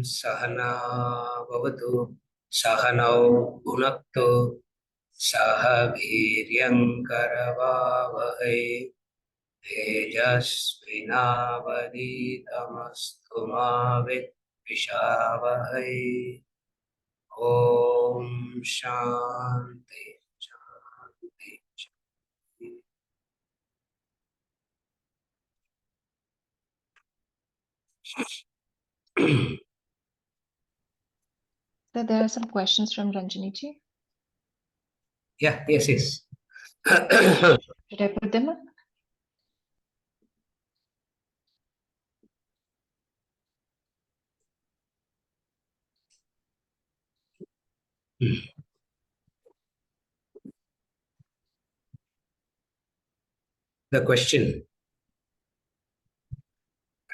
सहना भवतु सहनौ भुनक्तु सह वीर्यङ्करवावहै तेजस्विनावधीतमस्तु मा विद्विषावहै। ॐ शान्ति शान्ति शान्ति। So there are some questions from Ranjani ji. Yeah, yes. Should I put them up? The question,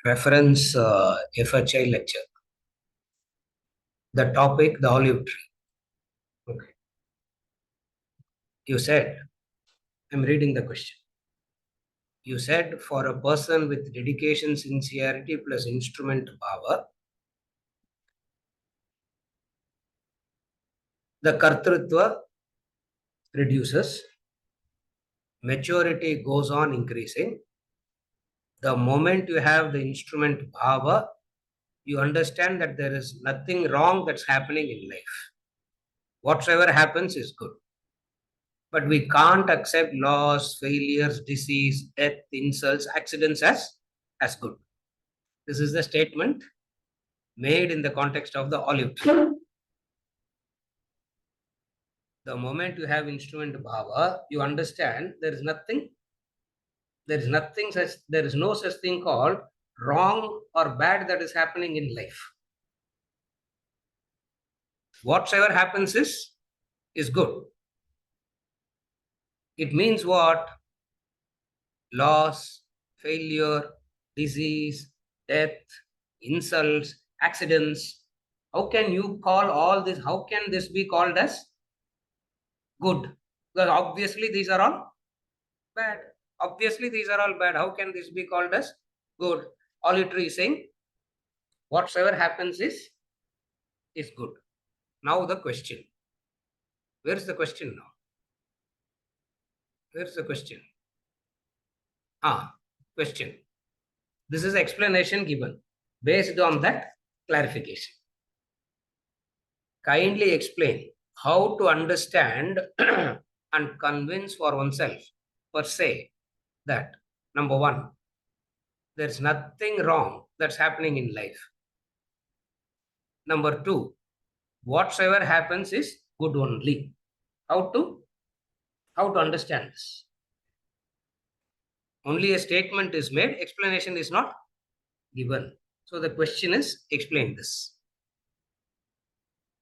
reference FHI lecture. The topic, the olive tree. Okay. You said, I'm reading the question. You said, for a person with dedication, sincerity plus instrument power, the kartrutva reduces, maturity goes on increasing. The moment you have the instrument power, you understand that there is nothing wrong that's happening in life. Whatsoever happens is good. But we can't accept loss, failures, disease, death, insults, accidents as good. This is the statement made in the context of the olive tree. The moment you have instrument bhava, you understand there is no such thing called wrong or bad that is happening in life. Whatsoever happens is good. It means what? Loss, failure, disease, death, insults, accidents. How can you call all this? How can this be called as good? Because obviously these are all bad. Obviously these are all bad. How can this be called as good? All it is saying, whatsoever happens is good. Now the question. Where is the question now? Where is the question? Question. This is explanation given. Based on that clarification. Kindly explain how to understand and convince for oneself, per se, that number one, there's nothing wrong that's happening in life. Number two, whatsoever happens is good only. How to understand this? Only a statement is made, explanation is not given. So the question is, explain this.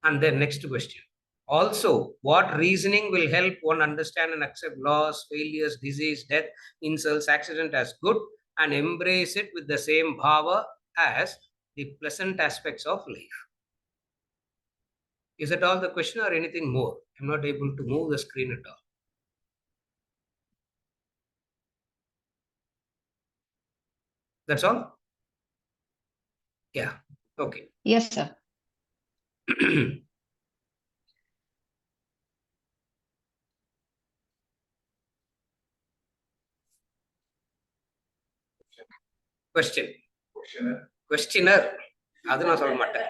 And then next question. Also, what reasoning will help one understand and accept loss, failures, disease, death, insults, accident as good and embrace it with the same bhava as the pleasant aspects of life? Is that all the question or anything more? I'm not able to move the screen at all. That's all? Yeah. Okay. Yes, sir. Question. Questioner. That's not all matter.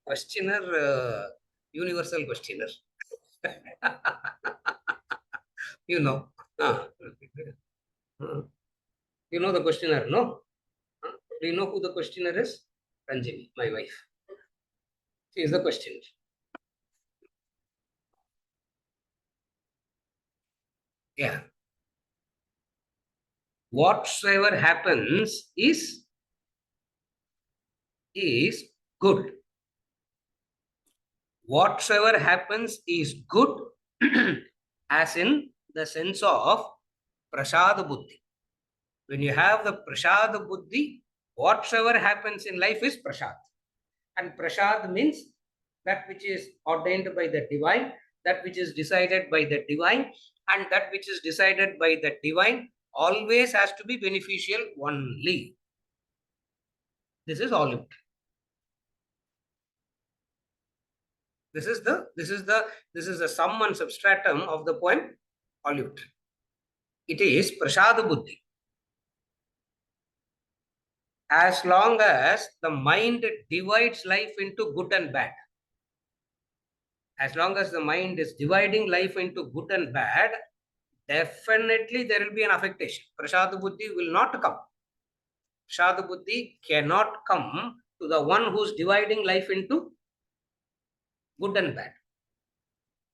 Questioner, universal questioner. You know. You know the questioner, no? Do you know who the questioner is? Ranjini, my wife. She is the questioner. Yeah. Whatsoever happens is good. Whatsoever happens is good, as in the sense of prasad buddhi. When you have the prasad buddhi, whatsoever happens in life is prasad. And prasad means that which is ordained by the divine, that which is decided by the divine, and that which is decided by the divine always has to be beneficial only. This is all. This is the sum and substratum of the poem Olive Tree. It is Prasada Buddhi. As long as the mind divides life into good and bad, as long as the mind is dividing life into good and bad, definitely there will be an affectation. Prasada Buddhi will not come. Prasada Buddhi cannot come to the one who's dividing life into good and bad.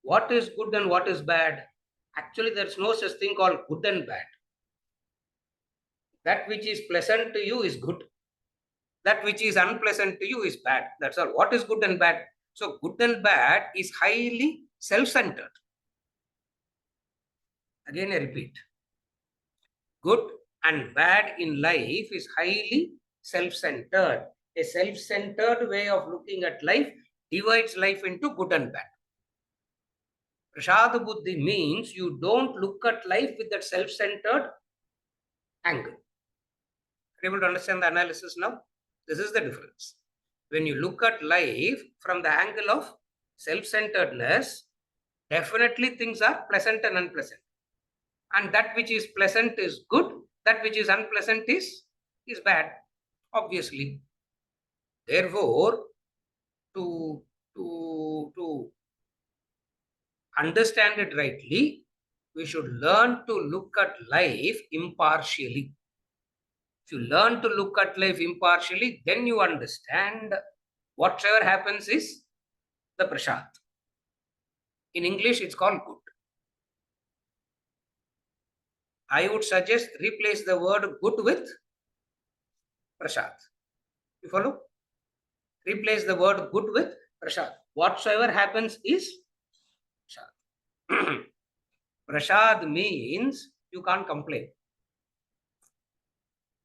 What is good and what is bad? Actually, there's no such thing called good and bad. That which is pleasant to you is good. That which is unpleasant to you is bad. That's all. What is good and bad? So, good and bad is highly self centered. Again, I repeat, good and bad in life is highly self centered. A self centered way of looking at life divides life into good and bad. Prasada Buddhi means you don't look at life with that self centered angle. Are you able to understand the analysis now? This is the difference. When you look at life from the angle of self centeredness, definitely things are pleasant and unpleasant. And that which is pleasant is good, that which is unpleasant is bad, obviously. Therefore, to understand it rightly, we should learn to look at life impartially. If you learn to look at life impartially, then you understand whatever happens is the prasad. In English, it's called good. I would suggest replace the word good with prasad. You follow? Replace the word good with prasad. Whatsoever happens is prasad. Prasad means you can't complain.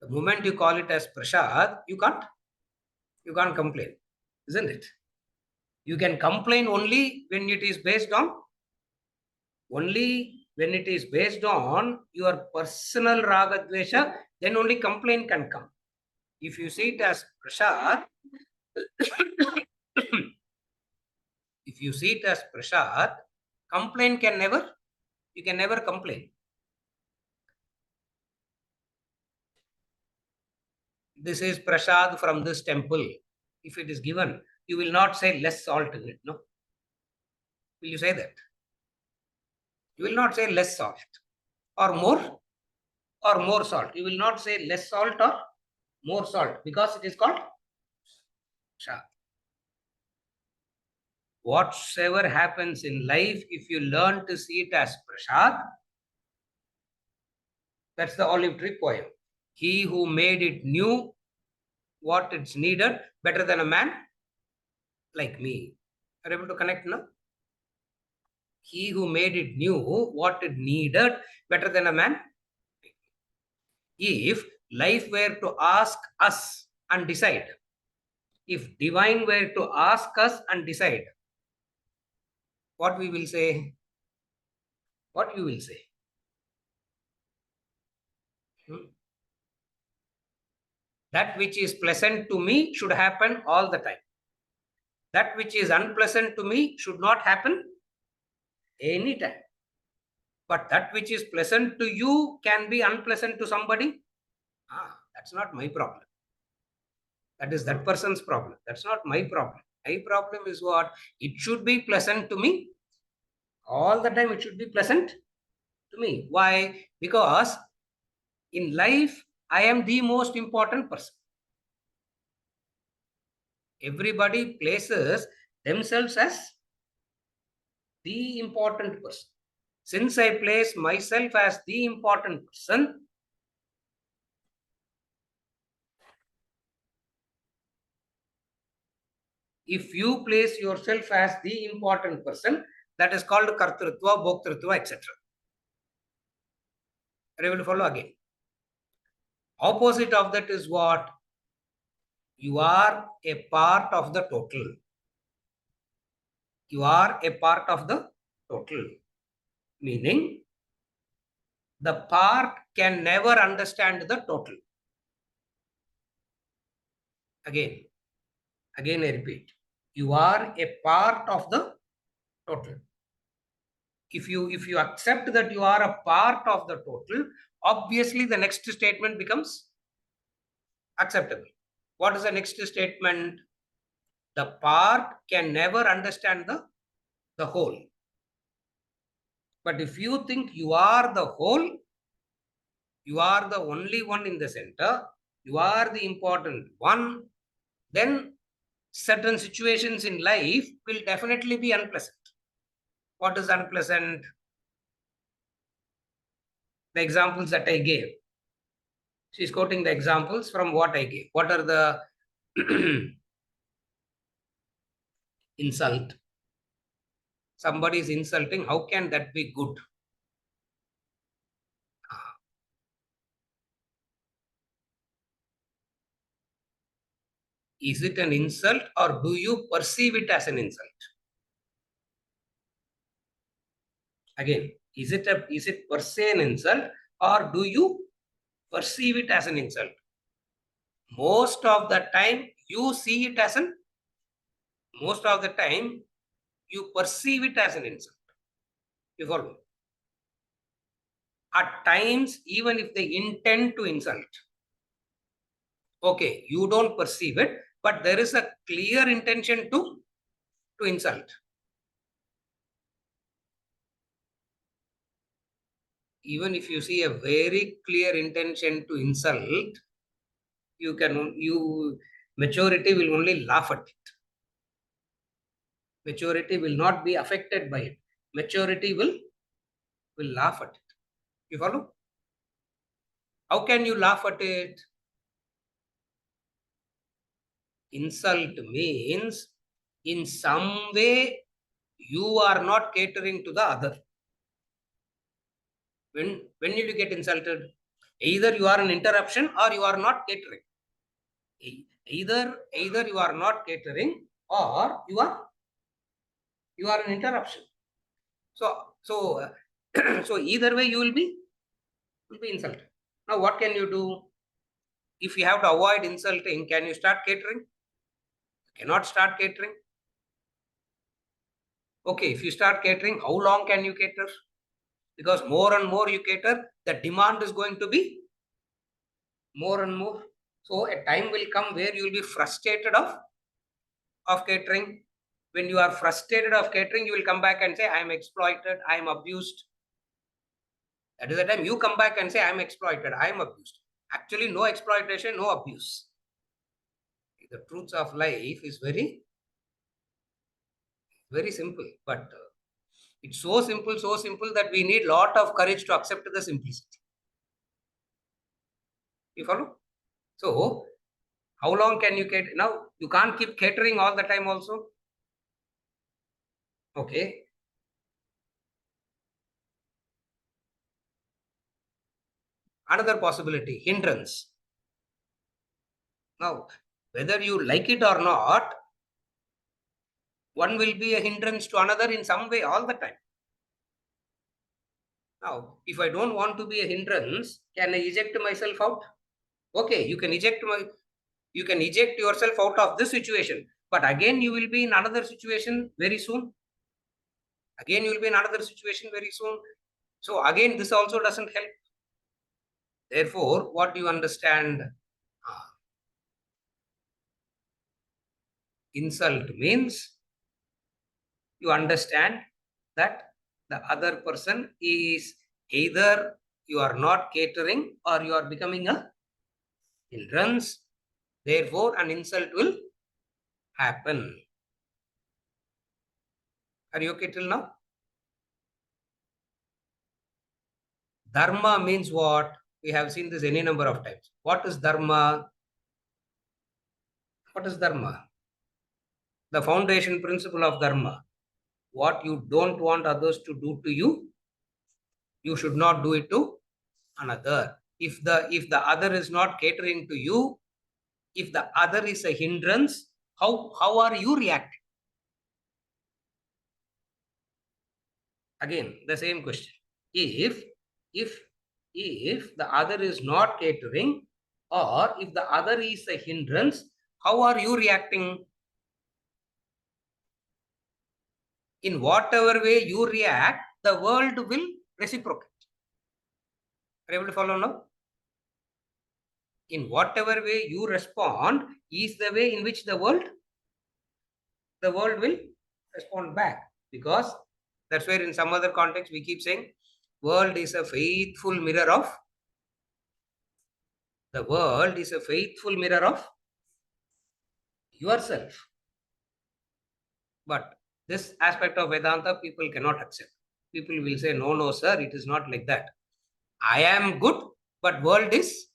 The moment you call it as prasad, you can't complain, isn't it? You can complain only when it is based on your personal raga dvesha, then only complaint can come. If you see it as prasad, if you see it as prasad, you can never complain. This is prasad from this temple. If it is given, you will not say less salt in it, no? Will you say that? You will not say less salt or more salt. You will not say less salt or more salt because it is called prasad. Whatsoever happens in life, if you learn to see it as prasad, that's the olive tree poem. He who made it knew what it's needed better than a man like me. Are you able to connect now? He who made it knew what it needed better than a man. If life were to ask us and decide, if divine were to ask us and decide, what we will say? What you will say? That which is pleasant to me should happen all the time. That which is unpleasant to me should not happen anytime. But that which is pleasant to you can be unpleasant to somebody. That's not my problem. That is that person's problem. That's not my problem. My problem is what? It should be pleasant to me. All the time it should be pleasant to me. Why? Because in life, I am the most important person. Everybody places themselves as the important person. Since I place myself as the important person, if you place yourself as the important person, that is called kartrutva, bhoktrutva, etc. Are you able to follow again? Opposite of that is what? You are a part of the total. You are a part of the total. Meaning, the part can never understand the total. Again I repeat. You are a part of the total. If you accept that you are a part of the total, obviously the next statement becomes acceptable. What is the next statement? The part can never understand the whole. But if you think you are the whole, you are the only one in the center, you are the important one, then certain situations in life will definitely be unpleasant. What is unpleasant? The examples that I gave. She's quoting the examples from what I gave. What are the insult? Somebody is insulting. How can that be good? Is it an insult or do you perceive it as an insult? Again, is it per se an insult or do you perceive it as an insult? Most of the time you see it as an, most of the time you perceive it as an insult. You follow? At times, even if they intend to insult, okay, you don't perceive it, but there is a clear intention to insult. Even if you see a very clear intention to insult, you maturity will only laugh at it. Maturity will not be affected by it. Maturity will laugh at it. You follow? How can you laugh at it? Insult means in some way you are not catering to the other. When did you get insulted? Either you are an interruption or you are not catering. Either you are not catering or you are an interruption. So so either way you will be insulted. Now what can you do? If you have to avoid insulting, can you start catering? You cannot start catering. Okay, if you start catering, how long can you cater? Because more and more you cater, the demand is going to be more and more. So a time will come where you will be frustrated of catering. When you are frustrated of catering, you will come back and say, I am exploited, I am abused. That is the time you come back and say, I am exploited, I am abused. Actually, no exploitation, no abuse. The truths of life is very, very simple. But it's so simple that we need a lot of courage to accept the simplicity. You follow? So, how long can you cater? Now, you can't keep catering all the time also. Okay. Another possibility, hindrance. Now, whether you like it or not, one will be a hindrance to another in some way all the time. Now, if I don't want to be a hindrance, can I eject myself out? Okay, you can eject yourself out of this situation, but again you will be in another situation very soon. Again you will be in another situation very soon. So again, this also doesn't help. Therefore, what do you understand? Insult means you understand that the other person is either you are not catering or you are becoming a hindrance. Therefore, an insult will happen. Are you okay till now? Dharma means what? We have seen this any number of times. What is dharma? What is dharma? The foundation principle of dharma. What you don't want others to do to you, you should not do it to another. If the other is not catering to you, if the other is a hindrance, how are you reacting? Again, the same question. If the other is not catering or if the other is a hindrance, how are you reacting? In whatever way you react, the world will reciprocate. Are you able to follow now? In whatever way you respond is the way in which the world will respond back. Because that's where in some other context we keep saying world is a faithful mirror of the world is a faithful mirror of yourself. But this aspect of Vedanta people cannot accept. People will say, no, no, sir, it is not like that. I am good, but world is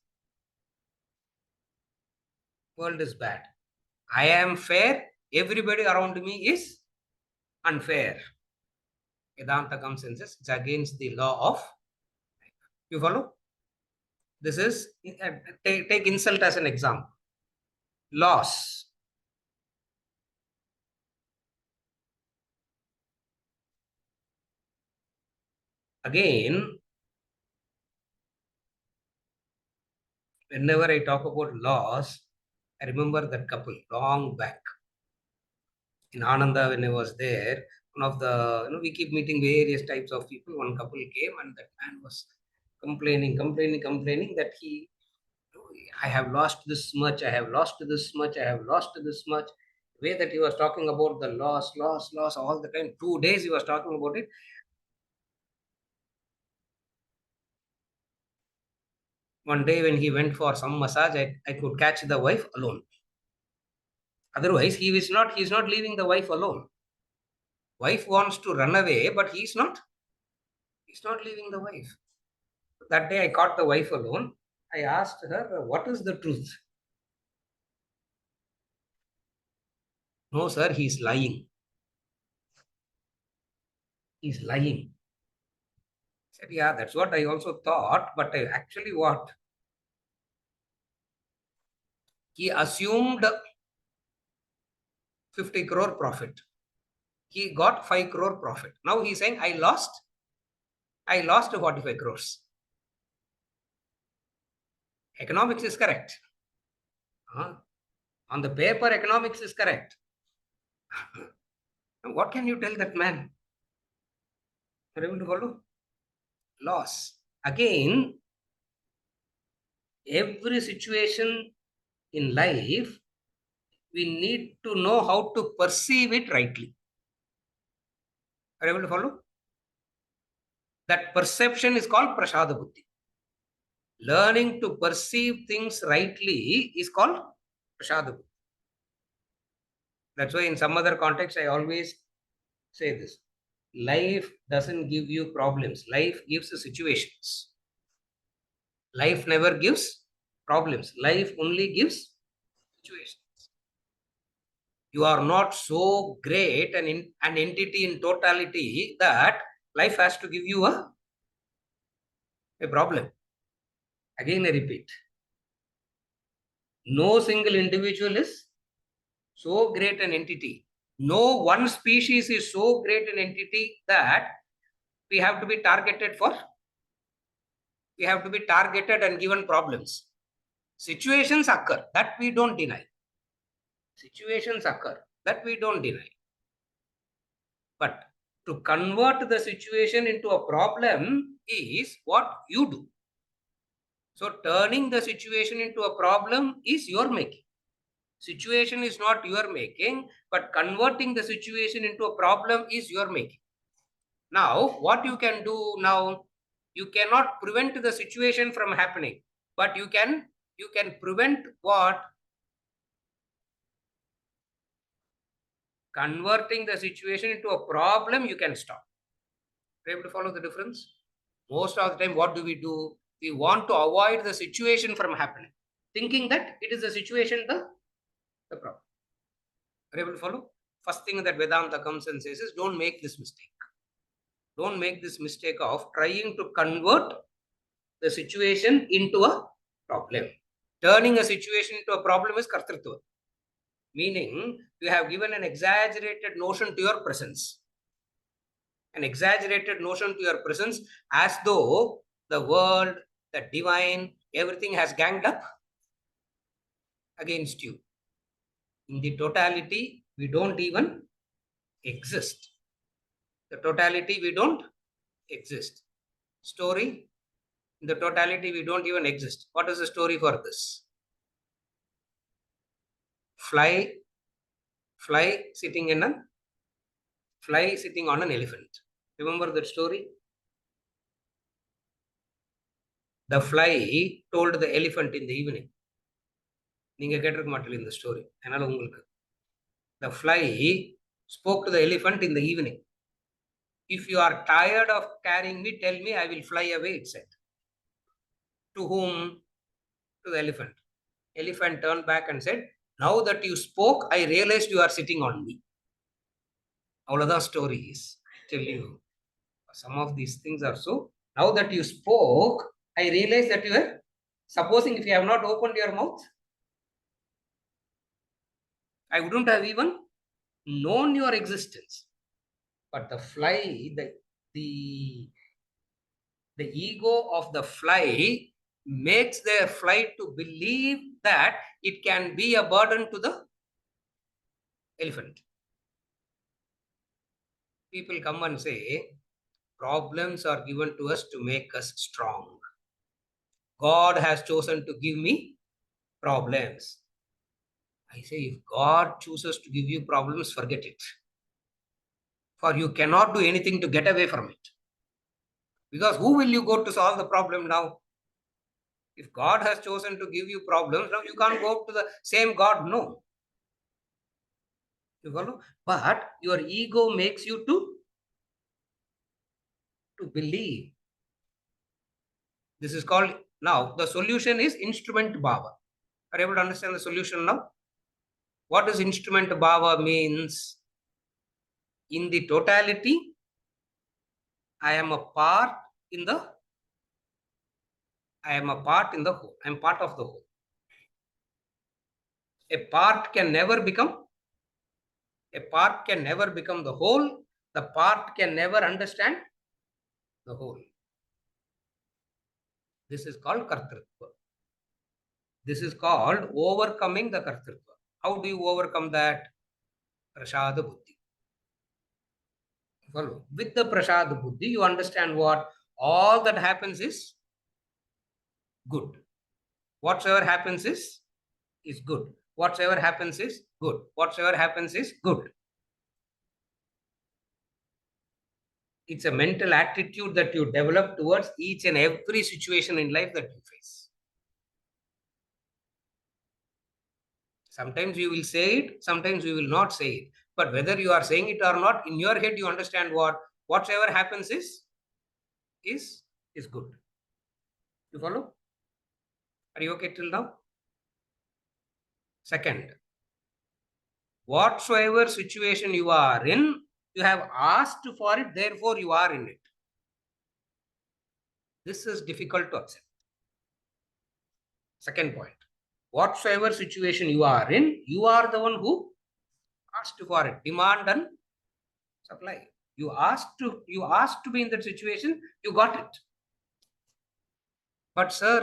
bad. I am fair, everybody around me is unfair. Vedanta comes and says it's against the law of. You follow? This is take insult as an example. Loss. Again, whenever I talk about loss, I remember that couple long back in Ananda when I was there. One of the, we keep meeting various types of people. One couple came and that man was complaining that I have lost this much, I have lost this much, I have lost this much. The way that he was talking about the loss all the time. 2 days he was talking about it. One day when he went for some massage, I could catch the wife alone. Otherwise, he's not leaving the wife alone. Wife wants to run away, but he's not leaving the wife. That day I caught the wife alone. I asked her, what is the truth? No, sir, he's lying. He's lying. I said, yeah, that's what I also thought, but I actually what? He assumed 50 crore profit. He got 5 crore profit. Now he's saying, I lost 45 crores. Economics is correct. On the paper, economics is correct. What can you tell that man? Are you able to follow? Loss. Again, every situation in life, we need to know how to perceive it rightly. Are you able to follow? That perception is called prasada buddhi. Learning to perceive things rightly is called prasada buddhi. That's why in some other context, I always say this. Life doesn't give you problems. Life gives situations. Life never gives problems. Life only gives situations. You are not so great an entity in totality that life has to give you a problem. Again, I repeat. No single individual is so great an entity. No one species is so great an entity that we have to be targeted and given problems. Situations occur, that we don't deny. Situations occur, that we don't deny. But to convert the situation into a problem is what you do. So turning the situation into a problem is your making. Situation is not your making, but converting the situation into a problem is your making. Now, what you can do now, you cannot prevent the situation from happening, but you can prevent what? Converting the situation into a problem, you can stop. Are you able to follow the difference? Most of the time, what do? We want to avoid the situation from happening, thinking that it is the situation, the problem. Are you able to follow? First thing that Vedanta comes and says is, don't make this mistake. Don't make this mistake of trying to convert the situation into a problem. Turning a situation into a problem is kartritva. Meaning, you have given an exaggerated notion to your presence. An exaggerated notion to your presence as though the world, the divine, everything has ganged up against you. In the totality, we don't even exist. The totality, we don't exist. Story, in the totality, we don't even exist. What is the story for this? Fly, fly sitting in a fly sitting on an elephant. Remember that story? The fly told the elephant in the evening. நீங்க கேட்டிருக்க மாட்டீங்க இந்த story, அதனால உங்களுக்கு. The fly spoke to the elephant in the evening. If you are tired of carrying me, tell me, I will fly away, it said. To whom? To the elephant. Elephant turned back and said, now that you spoke, I realized you are sitting on me. Aவ்வளவுதான் stories. I tell you, some of these things are so. Now that you spoke, I realized that you were. Supposing if you have not opened your mouth, I wouldn't have even known your existence. But the fly, the the ego of the fly makes the fly to believe that it can be a burden to the elephant. People come and say, problems are given to us to make us strong. God has chosen to give me problems. I say, if God chooses to give you problems, forget it. For you cannot do anything to get away from it. Because who will you go to solve the problem now? If God has chosen to give you problems, now you can't go to the same God, no. You follow? But your ego makes you to believe. This is called, now the solution is instrument bhava. Are you able to understand the solution now? What does instrument bhava means? In the totality, I am a part in the whole. I am part of the whole. A part can never become the whole. The part can never understand the whole. This is called kartrutva. This is called overcoming the kartrutva. How do you overcome that? Prasada buddhi. Follow. With the prasada buddhi, you understand what? All that happens is good. Whatsoever happens is good. Whatsoever happens is good. Whatsoever happens is good. It's a mental attitude that you develop towards each and every situation in life that you face. Sometimes you will say it, sometimes you will not say it. But whether you are saying it or not, in your head you understand what? Whatsoever happens is good. You follow? Are you okay till now? Second, whatsoever situation you are in, you have asked for it, therefore you are in it. This is difficult to accept. Second point, whatsoever situation you are in, you are the one who asked for it. Demand and supply. You asked to be in that situation, you got it. But sir,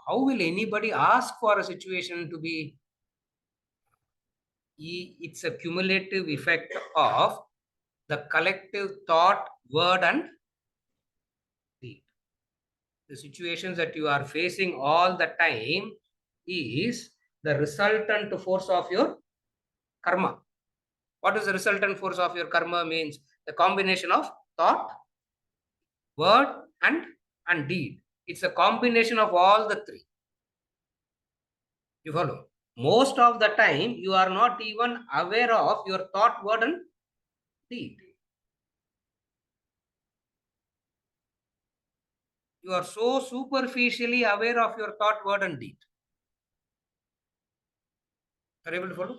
how will anybody ask for a situation to be? It's a cumulative effect of the collective thought, word and deed. The situations that you are facing all the time is the resultant force of your karma. What is the resultant force of your karma means? The combination of thought, word and deed. It's a combination of all the three. You follow? Most of the time, you are not even aware of your thought, word and deed. You are so superficially aware of your thought, word and deed. Are you able to follow?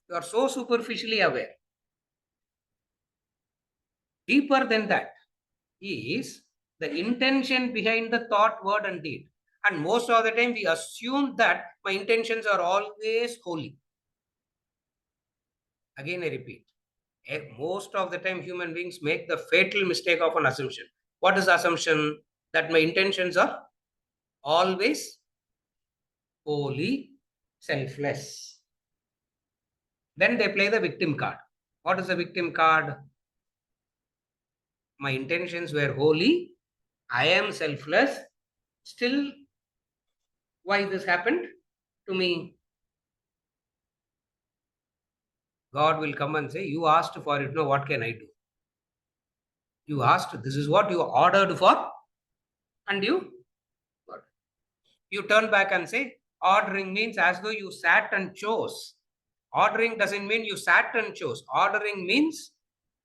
You are so superficially aware. Deeper than that is the intention behind the thought, word and deed. And most of the time we assume that my intentions are always holy. Again, I repeat, most of the time human beings make the fatal mistake of an assumption. What is the assumption? That my intentions are always holy, selfless. Then they play the victim card. What is the victim card? My intentions were holy. I am selfless. Still, why this happened to me? God will come and say, you asked for it. No, what can I do? You asked, this is what you ordered for, and you got. You turn back and say, ordering means as though you sat and chose. Ordering doesn't mean you sat and chose. Ordering means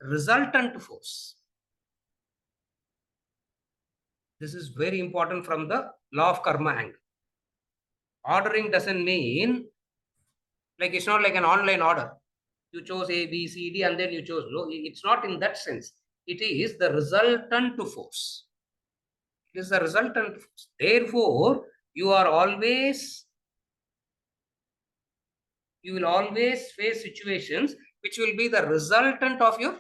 resultant force. This is very important from the law of karma angle. Ordering doesn't mean, like, it's not like an online order. You chose A, B, C, D, and then you chose. No, it's not in that sense. It is the resultant force. It is the resultant force. Therefore, you will always face situations which will be the resultant of your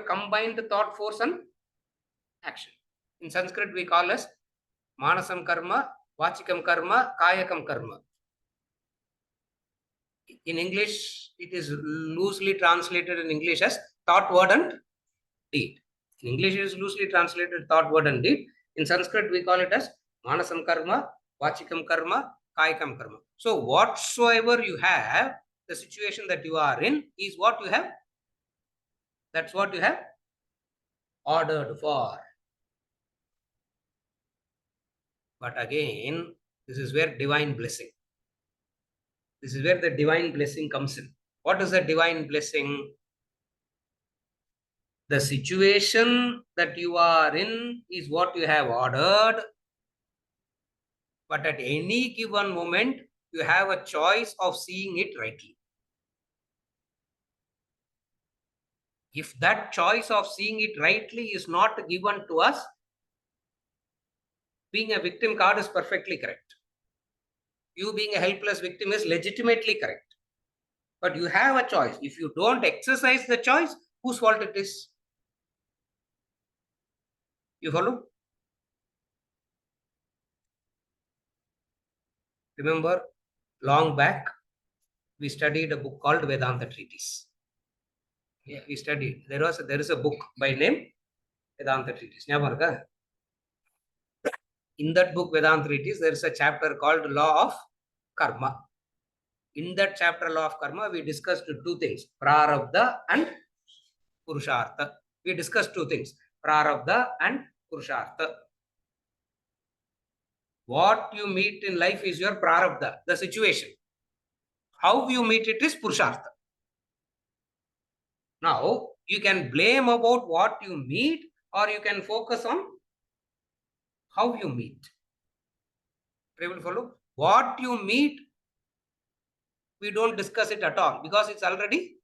combined thought force and action. In Sanskrit, we call as manasam karma, vachikam karma, kayakam karma. In English, it is loosely translated in English as thought, word, and deed. In English, it is loosely translated thought, word, and deed. In Sanskrit, we call it as manasam karma, vachikam karma, kayakam karma. So, whatsoever you have, the situation that you are in is what you have. That's what you have ordered for. But again, this is where divine blessing. This is where the divine blessing comes in. What is the divine blessing? The situation that you are in is what you have ordered, but at any given moment, you have a choice of seeing it rightly. If that choice of seeing it rightly is not given to us, being a victim card is perfectly correct. You being a helpless victim is legitimately correct. But you have a choice. If you don't exercise the choice, whose fault it is? You follow? Remember, long back, we studied a book called Vedanta Treatise. Yeah, we studied. There is a book by name Vedanta Treatise. In that book, Vedanta Treatise, there is a chapter called Law of Karma. In that chapter, Law of Karma, we discussed two things, Prarabdha and Purushartha. We discussed two things, Prarabdha and Purushartha. What you meet in life is your Prarabdha, the situation. How you meet it is Purushartha. Now, you can blame about what you meet, or you can focus on how you meet. Will follow? What you meet, we don't discuss it at all because it's already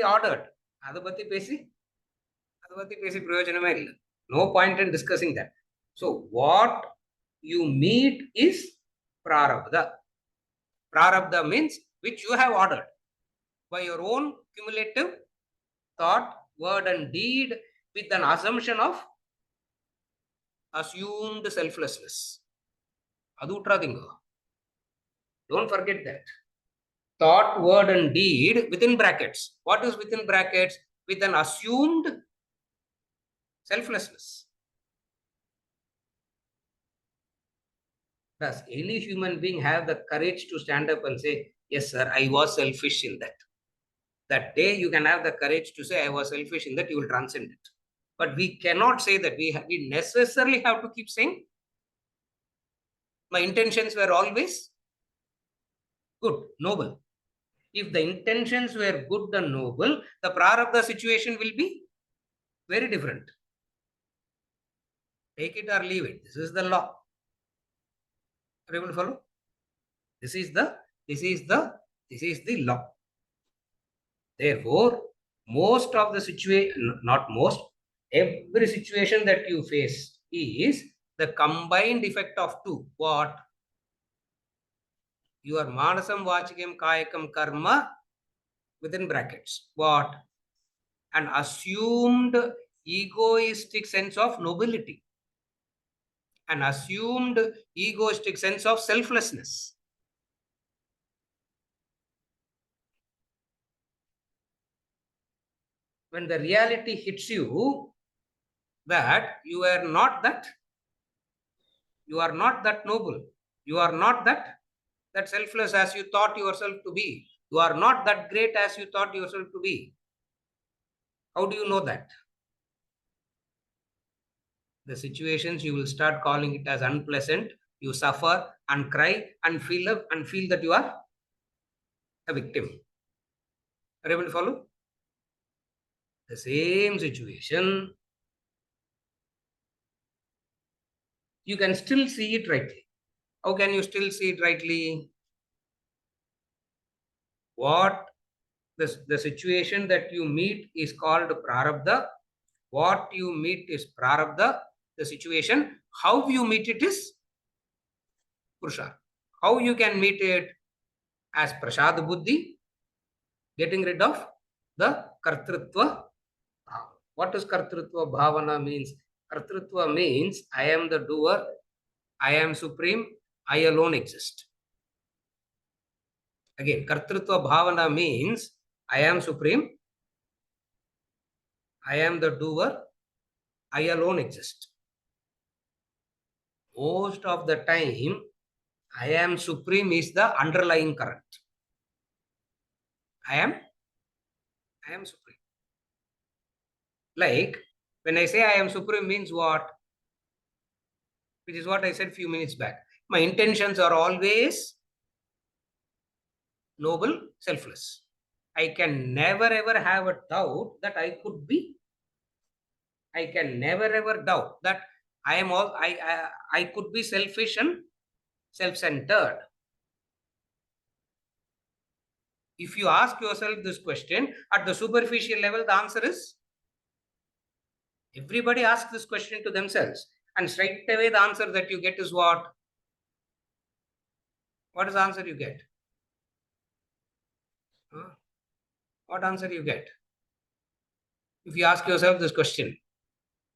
ordered. No point in discussing that. So what you meet is prarabdha. Prarabdha means which you have ordered by your own cumulative thought, word, and deed with an assumption of assumed selflessness. Don't forget that. Thought, word, and deed within brackets. What is within brackets? With an assumed selflessness. Does any human being have the courage to stand up and say, yes, sir, I was selfish in that? That day you can have the courage to say, I was selfish in that, you will transcend it. But we cannot say that. We necessarily have to keep saying, my intentions were always good, noble. If the intentions were good and noble, the prarabdha situation will be very different. Take it or leave it. This is the law. Are you able to follow? This is the law. Therefore, most of the situation, not most, every situation that you face is the combined effect of two. What? Your manasam vachikam kayakam karma within brackets. What? An assumed egoistic sense of nobility. An assumed egoistic sense of selflessness. when the reality hits you that you are not that, you are not that noble, you are not that selfless as you thought yourself to be, you are not that great as you thought yourself to be. How do you know that? The situations you will start calling it as unpleasant, you suffer and cry and feel that you are a victim. Are you able to follow? The same situation, you can still see it rightly. How can you still see it rightly? What the situation that you meet is called prarabdha. What you meet is prarabdha. The situation, how you meet it is purusha. How you can meet it as prasad buddhi, getting rid of the kartrutva. What does kartrutva bhavana means? Kartrutva means I am the doer, I am supreme, I alone exist. Again, kartrutva bhavana means I am supreme, I am the doer, I alone exist. Most of the time, I am supreme is the underlying current. I am supreme. Like when I say I am supreme means what? Which is what I said few minutes back. My intentions are always noble, selfless. I can never ever have a doubt that I could be. I can never ever doubt that I am all I could be selfish and self-centered. If you ask yourself this question at the superficial level, the answer is everybody asks this question to themselves. And straight away, the answer that you get is what? What is the answer you get? Huh? What answer you get? If you ask yourself this question,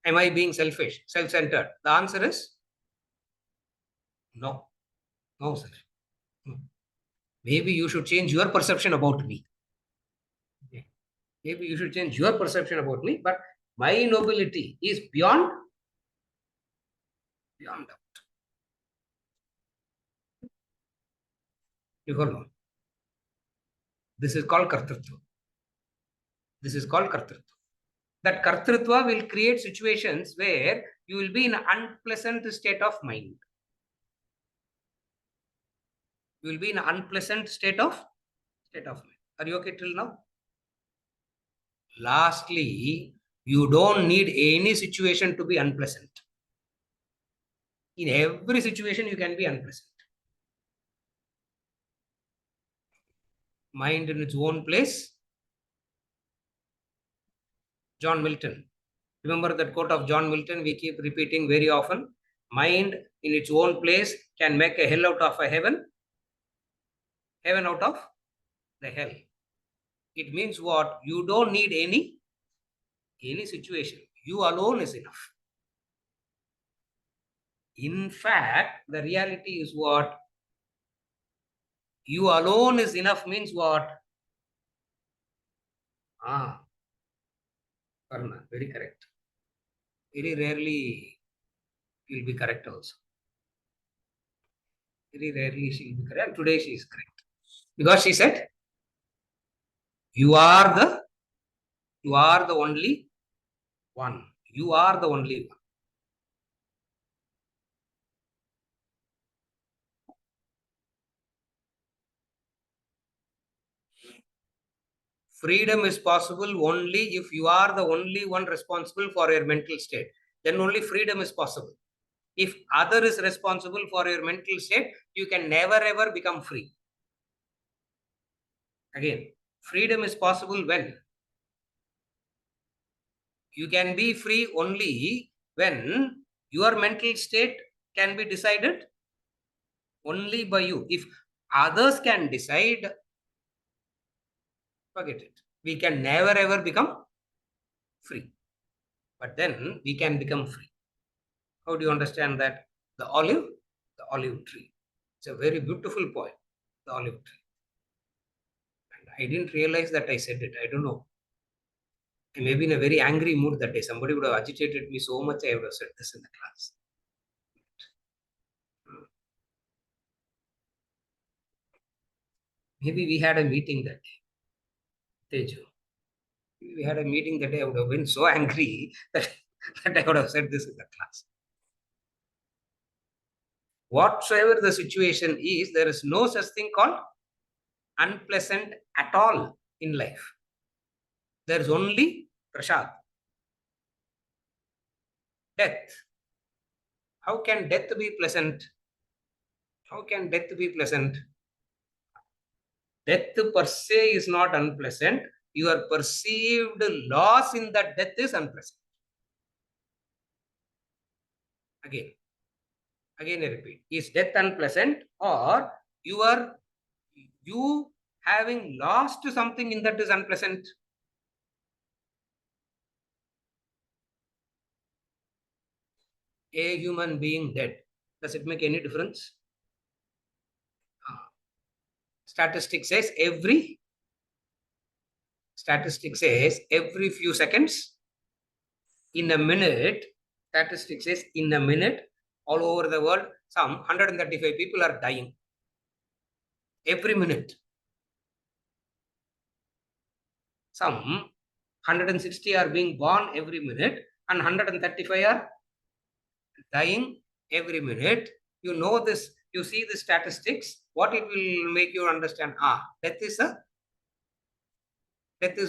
am I being selfish, self-centered? The answer is no. No, sir. No. Maybe you should change your perception about me. Okay. Maybe you should change your perception about me, but my nobility is beyond doubt. You follow? This is called kartrutva. This is called kartrutva. That kartrutva will create situations where you will be in an unpleasant state of mind. You will be in an unpleasant state of mind. Are you okay till now? Lastly, you don't need any situation to be unpleasant. In every situation, you can be unpleasant. Mind in its own place. John Milton. Remember that quote of John Milton we keep repeating very often. Mind in its own place can make a hell out of a heaven. Heaven out of the hell. It means what? You don't need any situation. You alone is enough. In fact, the reality is what? You alone is enough means what? Karna, very correct. Very rarely you'll be correct also. Very rarely she will be correct. Today she is correct. Because she said, you are the only one. You are the only one. Freedom is possible only if you are the only one responsible for your mental state. Then only freedom is possible. If other is responsible for your mental state, you can never ever become free. Again, freedom is possible when? You can be free only when your mental state can be decided only by you. If others can decide, forget it. We can never ever become free. But then we can become free. How do you understand that? The olive tree. It's a very beautiful point. The olive tree. And I didn't realize that I said it. I don't know. I may be in a very angry mood that day. Somebody would have agitated me so much, I would have said this in the class. Maybe we had a meeting that day, Teju. We had a meeting that day, I would have been so angry that, that I would have said this in the class. Whatsoever the situation is, there is no such thing called unpleasant at all in life. There is only prasad. Death. How can death be pleasant? How can death be pleasant? Death per se is not unpleasant. Your perceived loss in that death is unpleasant. Again, again I repeat. Is death unpleasant, or you having lost something in that is unpleasant? A human being dead. Does it make any difference? Statistics says every few seconds, in a minute, statistics says in a minute, all over the world, some 135 people are dying. Every minute. Some 160 are being born every minute and 135 are dying every minute. You know this, you see the statistics, what it will make you understand? Death is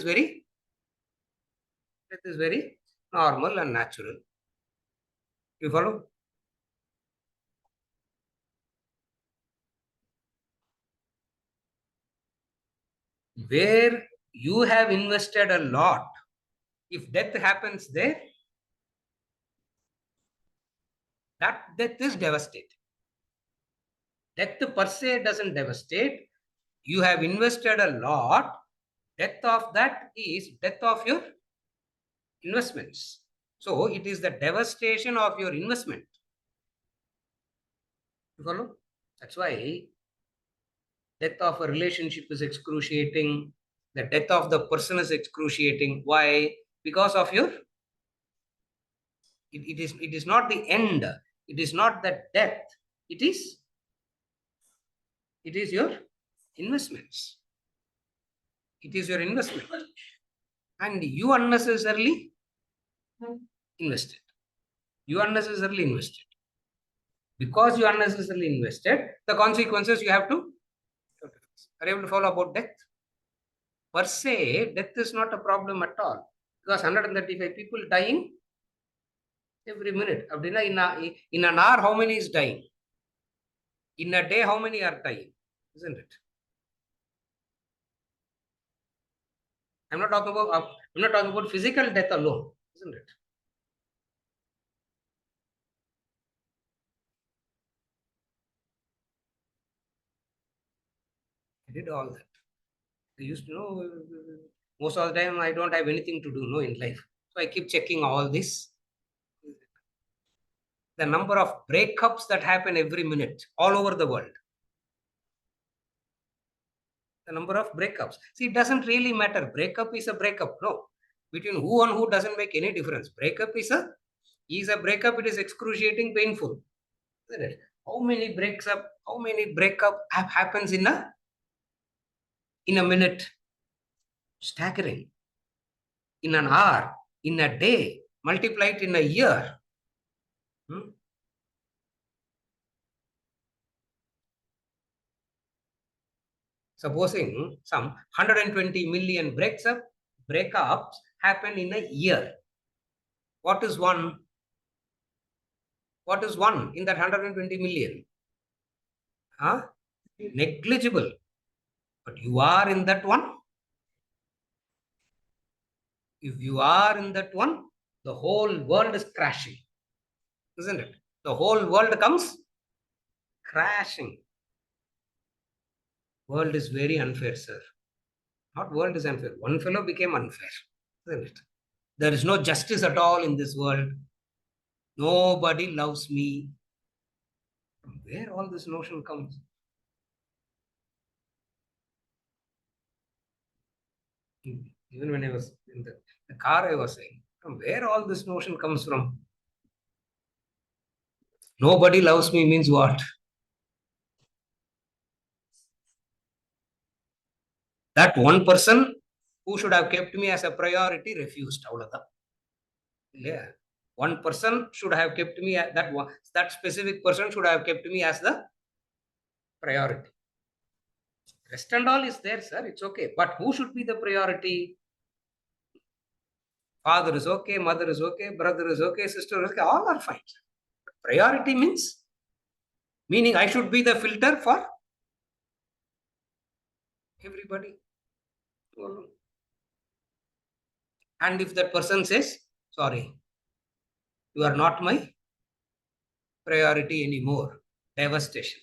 very normal and natural. You follow? Where you have invested a lot, if death happens there, that death is devastating. Death per se doesn't devastate. You have invested a lot. Death of that is death of your investments. So it is the devastation of your investment. You follow? That's why death of a relationship is excruciating. The death of the person is excruciating. Why? Because of your, it is not the end. It is not the death. It is your investments. It is your investment. And you unnecessarily invested. You unnecessarily invested. Because you unnecessarily invested, the consequences you have to. Are you able to follow about death? Per se, death is not a problem at all. Because 135 people dying every minute. In an hour, how many is dying? In a day, how many are dying? Isn't it? I'm not talking about physical death alone, isn't it? I did all that. I used to know most of the time I don't have anything to do in life. So I keep checking all this. The number of breakups that happen every minute all over the world. The number of breakups. See, it doesn't really matter. Breakup is a breakup. No. Between who and who doesn't make any difference. Breakup is a breakup. It is excruciating, painful. Isn't it? How many breakup happens in a minute? Staggering. In an hour, in a day, multiply it in a year. Supposing some 120 million breakups happen in a year. What is one? What is one in that 120 million? Negligible. But you are in that one. If you are in that one, the whole world is crashing. Isn't it? The whole world comes crashing. World is very unfair, sir. Not world is unfair. One fellow became unfair. Isn't it? There is no justice at all in this world. Nobody loves me. From where all this notion comes? Even when I was in the The car I was saying. From where all this notion comes from? Nobody loves me means what? That one person who should have kept me as a priority refused. Yeah. One person should have kept me at that one. That specific person should have kept me as the priority. Rest and all is there, sir. It's okay. But who should be the priority? Father is okay, mother is okay, brother is okay, sister is okay. All are fine. Priority meaning I should be the filter for everybody. And if that person says, sorry, you are not my priority anymore, devastation.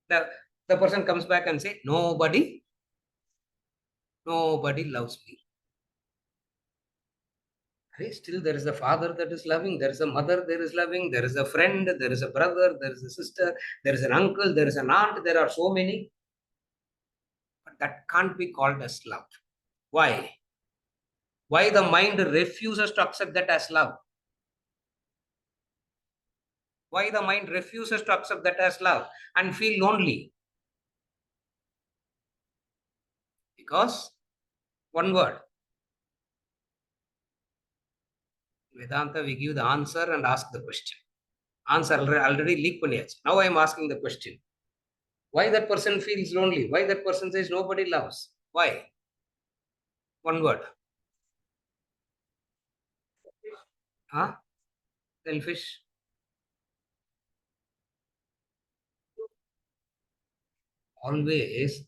The person comes back and say, nobody loves me. Still there is a father that is loving, there is a mother that is loving, there is a friend, there is a brother, there is a sister, there is an uncle, there is an aunt, there are so many. But that can't be called as love. Why? Why the mind refuses to accept that as love? Why the mind refuses to accept that as love and feel lonely? Because one word, Vedanta, we give the answer and ask the question. Answer already leak பண்ணியாச்சு. Now I am asking the question. Why that person feels lonely? Why that person says nobody loves? Why? One word. Huh? Selfish. Always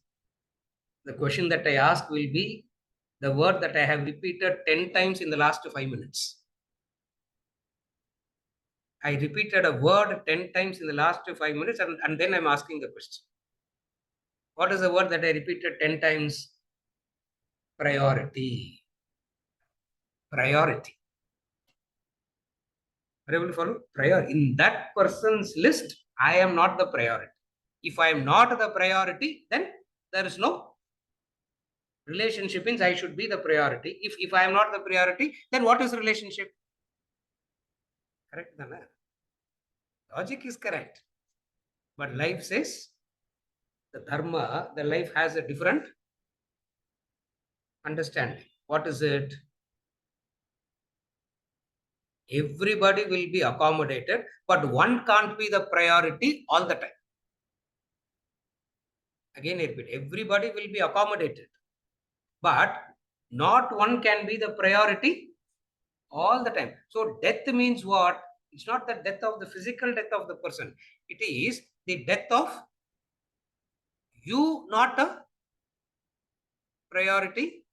the question that I ask will be the word that I have repeated 10 times in the last 5 minutes. I repeated a word 10 times in the last 5 minutes and then I'm asking the question. What is the word that I repeated 10 times? Priority. Priority. Are you able to follow? Priority. In that person's list, I am not the priority. If I am not the priority, then there is no relationship means I should be the priority. If I am not the priority, then what is relationship? Correct? Logic is correct. But life says the dharma, the life has a different understanding. What is it? Everybody will be accommodated, but one can't be the priority all the time. Again, I repeat, everybody will be accommodated, but not one can be the priority all the time. So death means what? It's not the death of the physical death of the person. It is the death of you, not a priority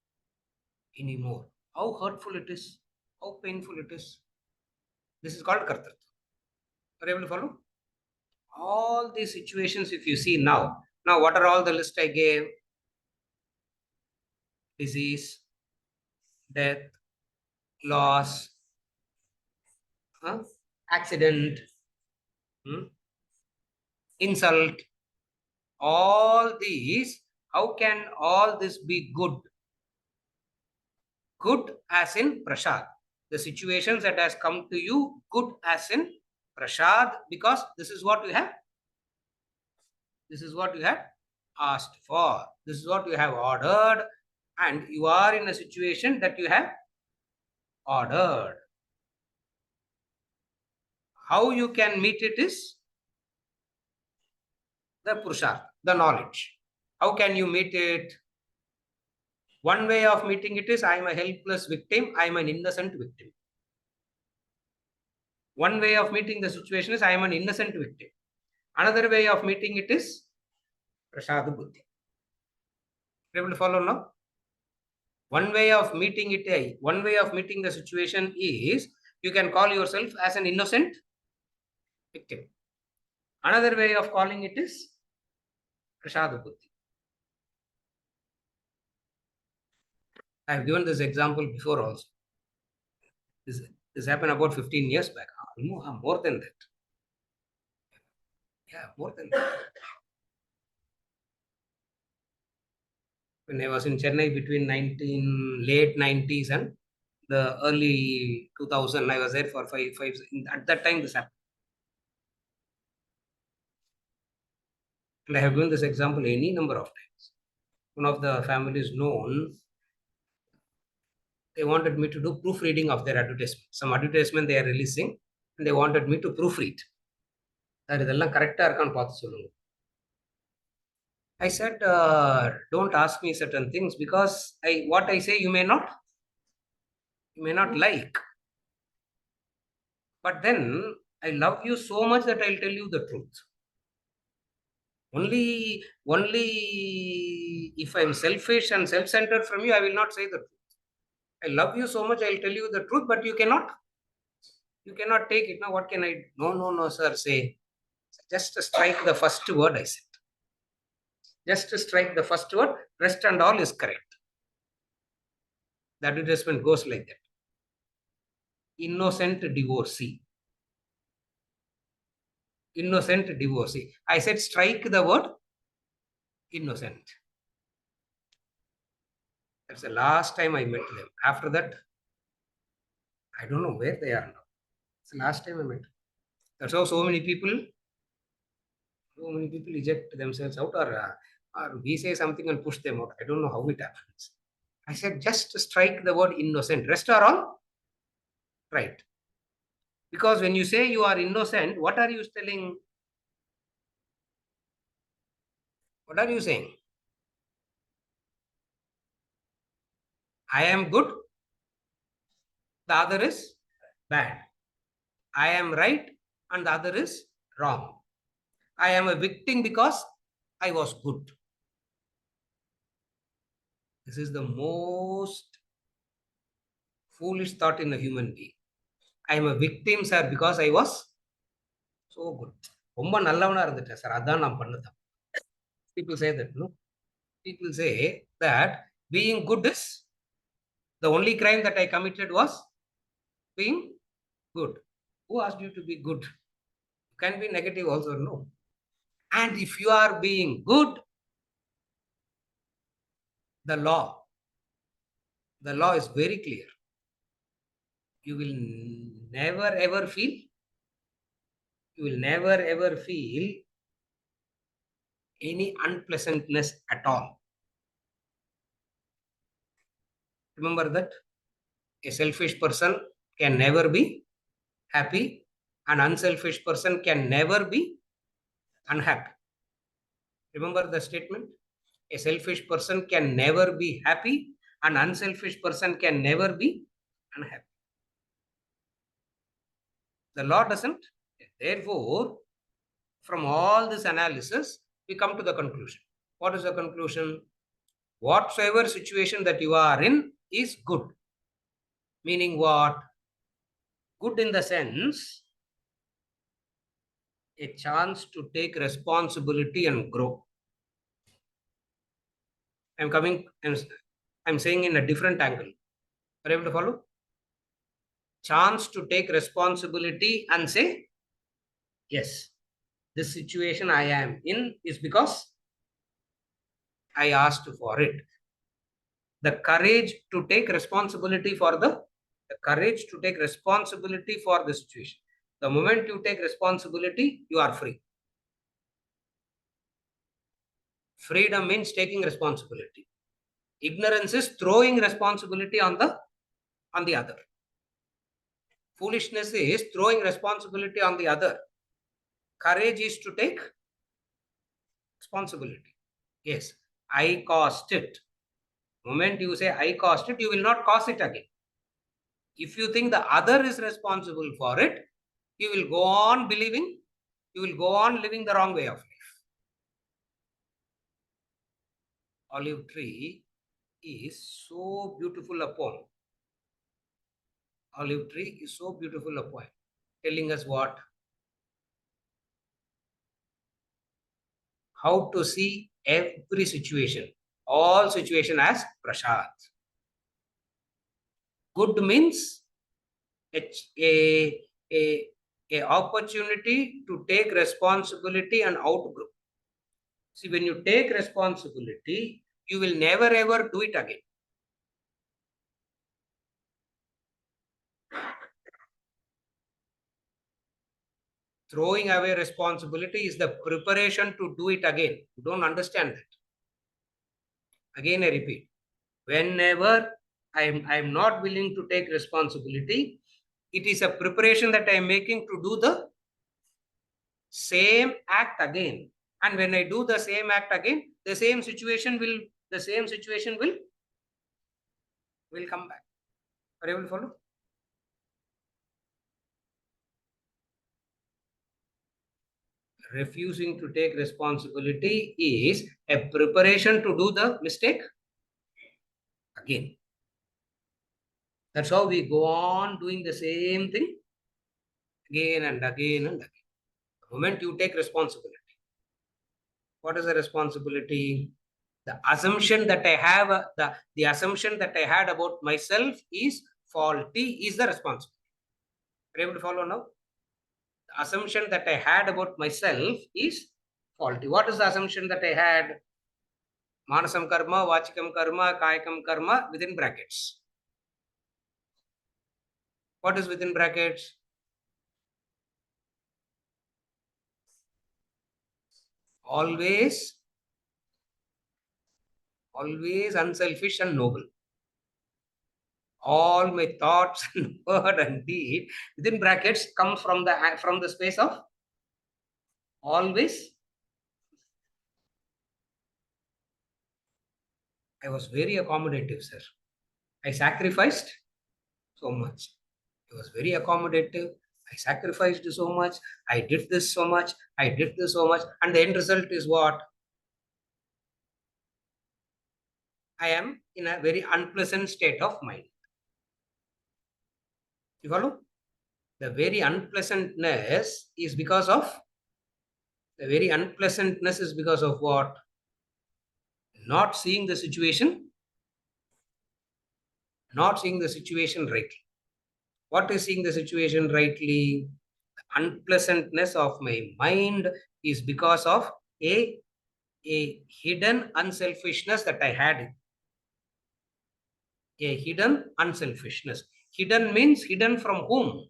anymore. How hurtful it is, how painful it is. This is called kartatva. Are you able to follow? All these situations, if you see now, what are all the list I gave? Disease, death, loss, accident, insult, all these, how can all this be good? Good as in prasad. The situations that has come to you, good as in prasad, because this is what you have. This is what you have asked for. This is what you have ordered, and you are in a situation that you have ordered. How you can meet it is the purushartha, the knowledge. How can you meet it? One way of meeting it is I am a helpless victim, I am an innocent victim. One way of meeting the situation is I am an innocent victim. Another way of meeting it is prasada buddhi. Able to follow now? One way of meeting it, one way of meeting the situation is you can call yourself as an innocent victim. Another way of calling it is prasada buddhi. I have given this example before also. This happened about 15 years back. More than that. Yeah, more than that. When I was in Chennai between late 90s and the early 2000. I was there for five. At that time, this happened. And I have given this example any number of times. One of the families known, they wanted me to do proofreading of their advertisement. Some advertisement they are releasing, and they wanted me to proofread. That இதெல்லாம் கரெக்டா இருக்கான்னு பார்த்து சொல்லுங்க. I said, don't ask me certain things because what I say you may not like. But then I love you so much that I'll tell you the truth. Only if I'm selfish and self-centered from you, I will not say the truth. I love you so much, I'll tell you the truth, but you cannot take it. Now, what can I do? No, sir, say. Just strike the first word, I said. Just strike the first word, rest and all is correct. The advertisement goes like that. Innocent divorcee. Innocent divorcee. I said strike the word innocent. That's the last time I met them. After that, I don't know where they are now. It's the last time I met. That's how so many people eject themselves out, or we say something and push them out. I don't know how it happens. I said just strike the word innocent. Rest are all right. Because when you say you are innocent, what are you telling? What are you saying? I am good, the other is bad. I am right, and the other is wrong. I am a victim because I was good. This is the most foolish thought in a human being. I am a victim, sir, because I was so good. ரொம்ப நல்லவனா இருந்துட்டேன் sir, அதான் நான் பண்ணது. People say that, no? People say that being good is the only crime that I committed was being good. Who asked you to be good? You can be negative also, no? And if you are being good, the law is very clear. You will never ever feel any unpleasantness at all. Remember that a selfish person can never be happy, an unselfish person can never be unhappy. Remember the statement? A selfish person can never be happy, an unselfish person can never be unhappy. The law doesn't. Therefore, from all this analysis, we come to the conclusion. What is the conclusion? Whatsoever situation that you are in is good. Meaning what? Good in the sense, a chance to take responsibility and grow. I'm saying in a different angle. Are you able to follow? Chance to take responsibility and say, yes, this situation I am in is because I asked for it. The courage to take responsibility for the situation. The moment you take responsibility, you are free. Freedom means taking responsibility. Ignorance is throwing responsibility on the other. Foolishness is throwing responsibility on the other. Courage is to take responsibility. Yes, I caused it. Moment you say I caused it, you will not cause it again. If you think the other is responsible for it, you will go on living the wrong way of life. Olive tree is so beautiful a poem. Olive tree is so beautiful a poem. Telling us what? How to see every situation, all situation as prasad. Good means a opportunity to take responsibility and outgrow. See, when you take responsibility, you will never ever do it again. Throwing away responsibility is the preparation to do it again. You don't understand that. Again, I repeat. Whenever I'm not willing to take responsibility, it is a preparation that I'm making to do the same act again. And when I do the same act again, the same situation will come back. Are you able to follow? Refusing to take responsibility is a preparation to do the mistake again. That's how we go on doing the same thing again and again and again. The moment you take responsibility, what is the responsibility? The assumption that I have, the assumption that I had about myself is faulty is the responsibility. Are you able to follow now? The assumption that I had about myself is faulty. What is the assumption that I had? Manasam karma, vachikam karma, kayakam karma within brackets. What is within brackets? Always unselfish and noble. All my thoughts and word and deed within brackets come from the space of always. I was very accommodative, sir. I sacrificed so much. I was very accommodative. I sacrificed so much. I did this so much. I did this so much. And the end result is what? I am in a very unpleasant state of mind. You follow? The very unpleasantness is because of what? Not seeing the situation, rightly. What is seeing the situation rightly? The unpleasantness of my mind is because of a hidden unselfishness that I had. A hidden unselfishness. Hidden means hidden from whom?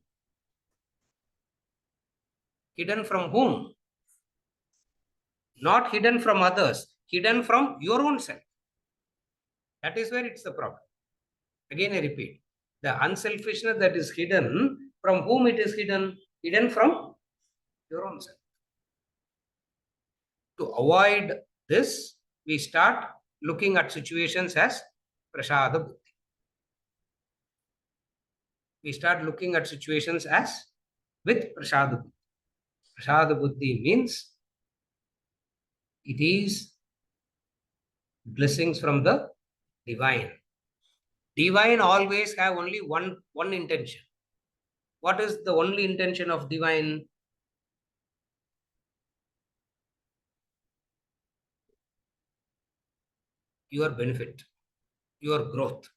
Hidden from whom? Not hidden from others, hidden from your own self. That is where it's the problem. Again, I repeat, the unselfishness that is hidden, from whom it is hidden? Hidden from your own self. To avoid this, we start looking at situations as prasada buddhi. We start looking at situations as with prasada buddhi. Prasada buddhi means it is blessings from the divine. Divine always have only one intention. What is the only intention of divine? Your benefit, your growth.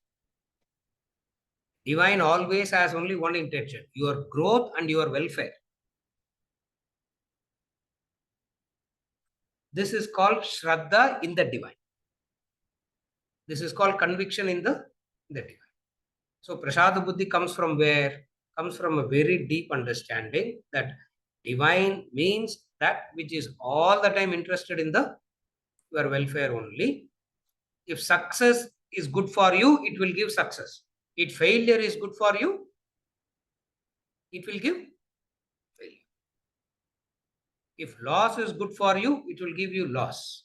Divine always has only one intention, your growth and your welfare. This is called Shraddha in the divine. This is called conviction in the divine. So Prasada Buddhi comes from where? Comes from a very deep understanding that divine means that which is all the time interested in your welfare only. If success is good for you, it will give success. If failure is good for you, it will give failure. If loss is good for you, it will give you loss.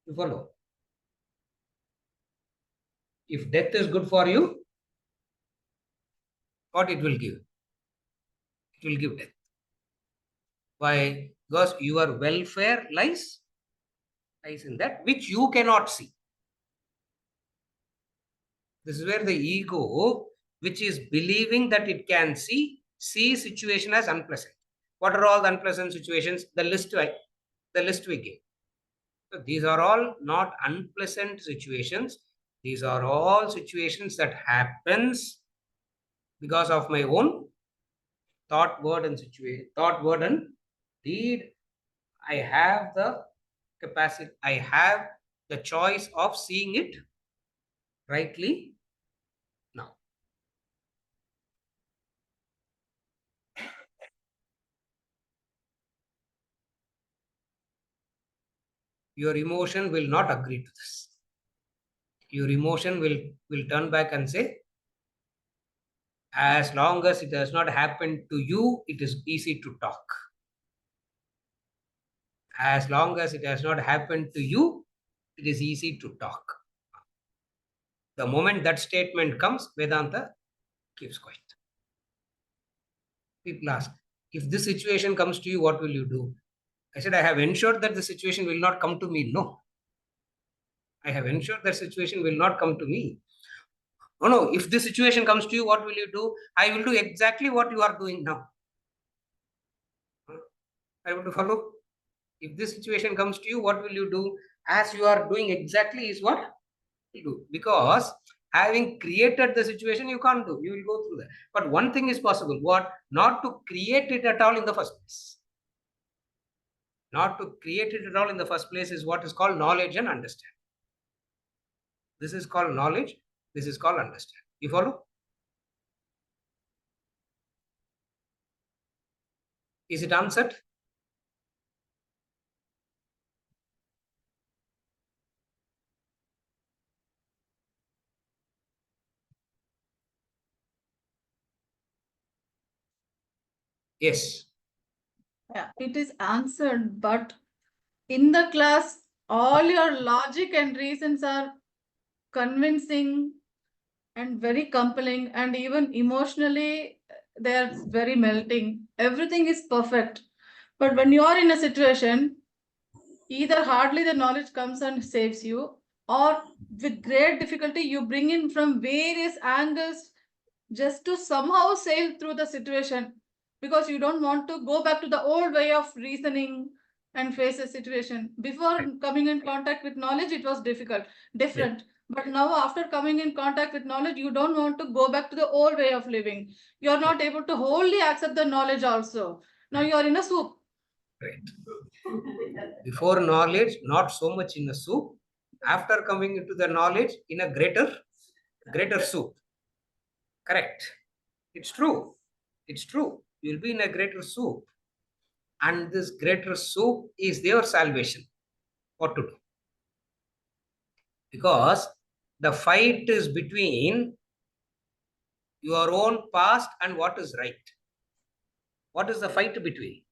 You follow? If death is good for you, what it will give? It will give death. Why? Because your welfare lies in that which you cannot see. This is where the ego, which is believing that it can see situation as unpleasant. What are all the unpleasant situations? The list we give. So these are all not unpleasant situations. These are all situations that happens because of my own thought, word, and deed. I have the capacity. I have the choice of seeing it rightly now. your emotion will not agree to this. Your emotion will turn back and say, as long as it has not happened to you, it is easy to talk. As long as it has not happened to you, it is easy to talk. The moment that statement comes, Vedanta keeps quiet. People ask, if this situation comes to you, what will you do? I said, I have ensured that the situation will not come to me. No, I have ensured that situation will not come to me. No, no, if this situation comes to you, what will you do? I will do exactly what you are doing now. I want to follow. If this situation comes to you, what will you do? As you are doing exactly is what you do. Because having created the situation, you can't do. You will go through that. But one thing is possible. What? Not to create it at all in the first place. Not to create it at all in the first place is what is called knowledge and understanding. This is called knowledge. This is called understanding. You follow? Is it answered? Yes. Yeah, it is answered, but in the class, all your logic and reasons are convincing and very compelling, and even emotionally, they are very melting. Everything is perfect. But when you are in a situation, either hardly the knowledge comes and saves you, or with great difficulty, you bring in from various angles just to somehow sail through the situation, because you don't want to go back to the old way of reasoning and face a situation. Before coming in contact with knowledge, it was different. But now, after coming in contact with knowledge, you don't want to go back to the old way of living. You're not able to wholly accept the knowledge also. Now you are in a soup. Right. Before knowledge, not so much in a soup. After coming into the knowledge, in a greater soup. Correct. It's true. It's true. You'll be in a greater soup. And this greater soup is their salvation. What to do? Because the fight is between your own past and what is right. What is the fight between?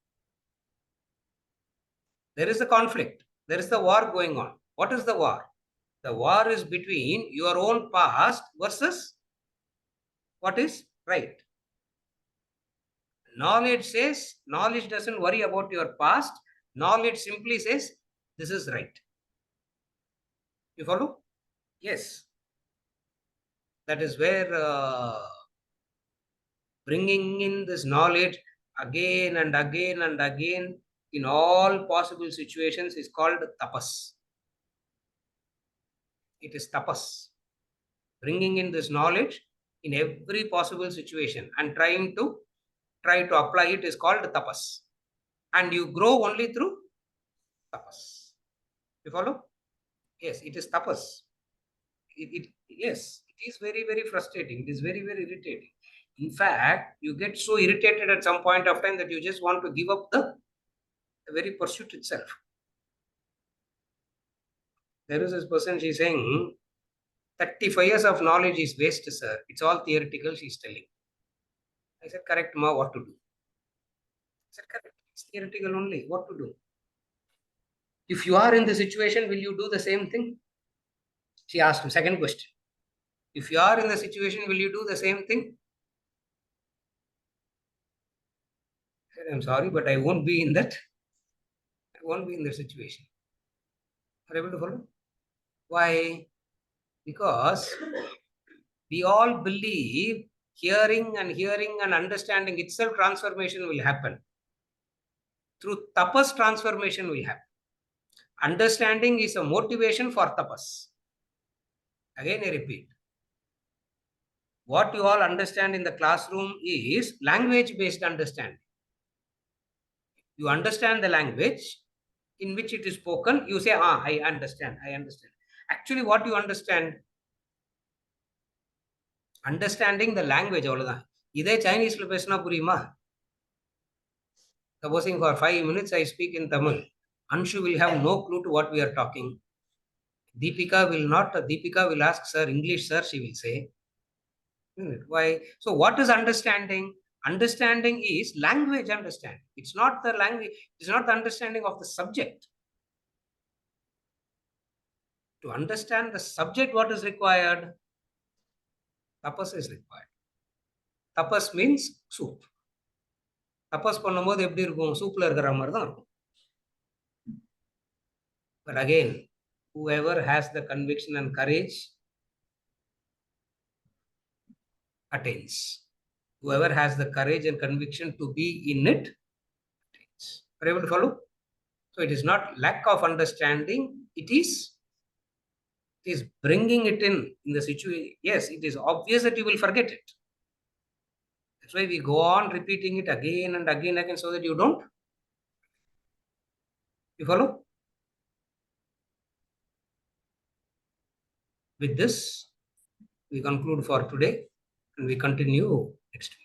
There is a conflict. There is the war going on. What is the war? The war is between your own past versus what is right. Knowledge says, knowledge doesn't worry about your past. Knowledge simply says, this is right. You follow? Yes. That is where bringing in this knowledge again and again and again in all possible situations is called tapas. It is tapas. Bringing in this knowledge in every possible situation and try to apply it is called tapas. And you grow only through tapas. You follow? Yes, it is tapas. Yes, it is very, very frustrating. It is very, very irritating. In fact, you get so irritated at some point of time that you just want to give up the very pursuit itself. There is this person, she's saying, 35 years of knowledge is waste, sir. It's all theoretical, she's telling. I said, correct, ma, what to do? I said, correct, it's theoretical only. What to do? If you are in the situation, will you do the same thing? She asked me, second question. If you are in the situation, will you do the same thing? I said, I'm sorry, but I won't be in that. I won't be in that situation. Are you able to follow? Why? Because we all believe hearing and understanding itself transformation will happen. Through tapas, transformation will happen. Understanding is a motivation for tapas. Again, I repeat. What you all understand in the classroom is language-based understanding. You understand the language in which it is spoken, you say, I understand. Actually, what you understand? Understanding the language, அவ்வளவுதான். இதே சைனீஸ்ல பேசினா புரியுமா? Supposing for 5 minutes I speak in Tamil. Anshu will have no clue to what we are talking. Deepika will not. Deepika will ask, sir, English, sir, she will say. Why? So, what is understanding? Understanding is language understanding. It's not the language, it's not the understanding of the subject. To understand the subject, what is required? Tapas is required. Tapas means soup. Tapas பண்ணும்போது எப்படி இருக்கும்? சூப்ல இருக்கிற மாதிரி தான் இருக்கும். But again, whoever has the conviction and courage attains. Whoever has the courage and conviction to be in it attains. Are you able to follow? So it is not lack of understanding, it is bringing it in the situation. Yes, it is obvious that you will forget it. That's why we go on repeating it again and again so that you don't. You follow? With this, we conclude for today and we continue next week.